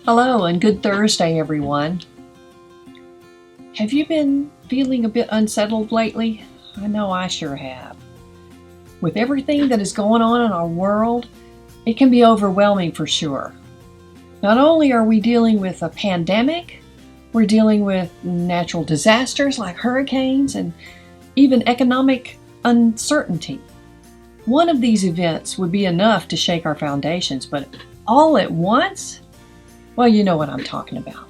Hello and good Thursday, everyone. Have you been feeling a bit unsettled lately? I know I sure have. With everything that is going on in our world, it can be overwhelming for sure. Not only are we dealing with a pandemic, we're dealing with natural disasters like hurricanes and even economic uncertainty. One of these events would be enough to shake our foundations, but all at once? Well, you know what I'm talking about.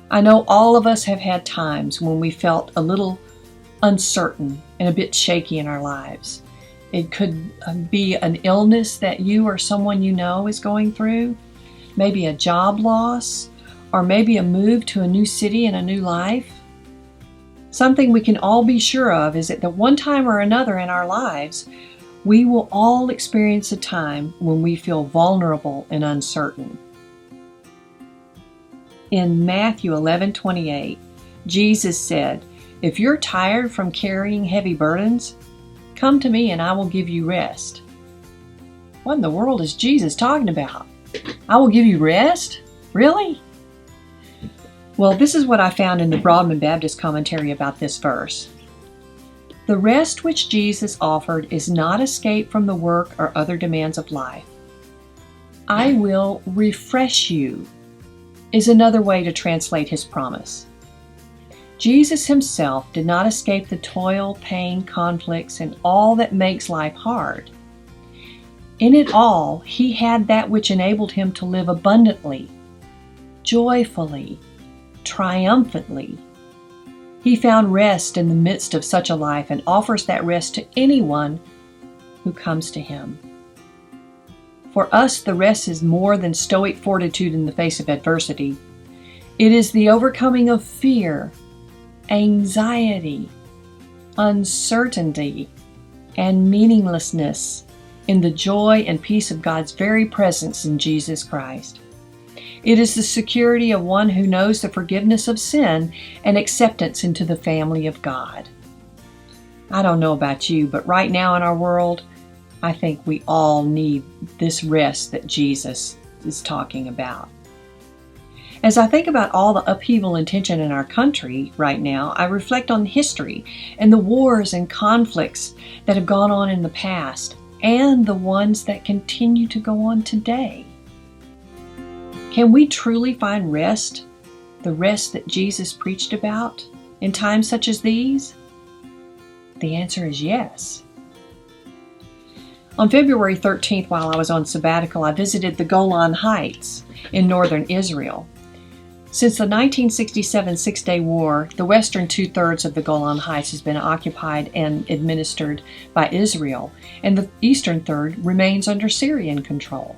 I know all of us have had times when we felt a little uncertain and a bit shaky in our lives. It could be an illness that you or someone you know is going through, maybe a job loss, or maybe a move to a new city and a new life. Something we can all be sure of is that at one time or another in our lives, we will all experience a time when we feel vulnerable and uncertain. In Matthew 11:28, Jesus said, "If you're tired from carrying heavy burdens, come to me and I will give you rest." What in the world is Jesus talking about? I will give you rest? Really? Well, this is what I found in the Broadman Baptist commentary about this verse. The rest which Jesus offered is not escape from the work or other demands of life. I will refresh you is another way to translate his promise. Jesus himself did not escape the toil, pain, conflicts, and all that makes life hard. In it all, he had that which enabled him to live abundantly, joyfully, triumphantly. He found rest in the midst of such a life and offers that rest to anyone who comes to him. For us, the rest is more than stoic fortitude in the face of adversity. It is the overcoming of fear, anxiety, uncertainty, and meaninglessness in the joy and peace of God's very presence in Jesus Christ. It is the security of one who knows the forgiveness of sin and acceptance into the family of God. I don't know about you, but right now in our world, I think we all need this rest that Jesus is talking about. As I think about all the upheaval and tension in our country right now, I reflect on history and the wars and conflicts that have gone on in the past and the ones that continue to go on today. Can we truly find rest, the rest that Jesus preached about, in times such as these? The answer is yes. On February 13th, while I was on sabbatical, I visited the Golan Heights in northern Israel. Since the 1967 Six-Day War, the western two-thirds of the Golan Heights has been occupied and administered by Israel, and the eastern third remains under Syrian control.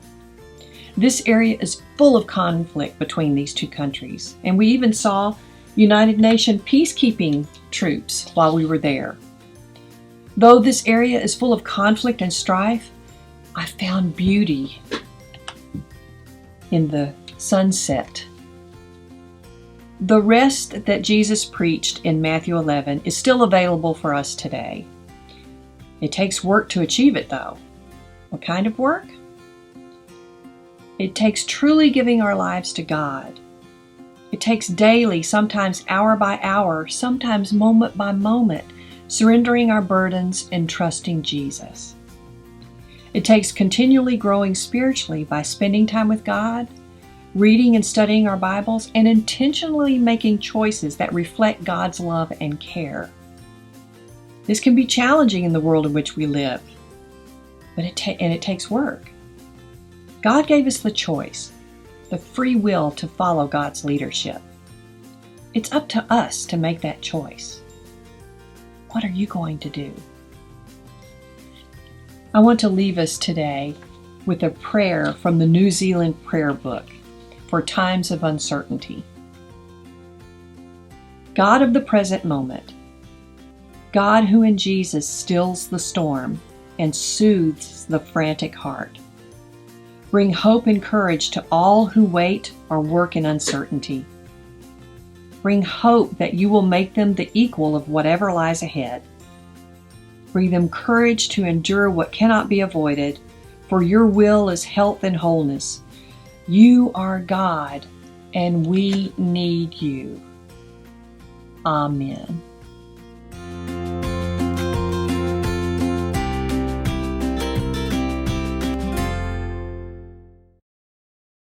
This area is full of conflict between these two countries, and we even saw United Nations peacekeeping troops while we were there. Though this area is full of conflict and strife, I found beauty in the sunset. The rest that Jesus preached in Matthew 11 is still available for us today. It takes work to achieve it, though. What kind of work? It takes truly giving our lives to God. It takes daily, sometimes hour by hour, sometimes moment by moment, surrendering our burdens and trusting Jesus. It takes continually growing spiritually by spending time with God, reading and studying our Bibles, and intentionally making choices that reflect God's love and care. This can be challenging in the world in which we live, but it takes work. God gave us the choice, the free will to follow God's leadership. It's up to us to make that choice. What are you going to do? I want to leave us today with a prayer from the New Zealand Prayer Book for times of uncertainty. God of the present moment, God who in Jesus stills the storm and soothes the frantic heart, bring hope and courage to all who wait or work in uncertainty. Bring hope that you will make them the equal of whatever lies ahead. Bring them courage to endure what cannot be avoided, for your will is health and wholeness. You are God, and we need you. Amen.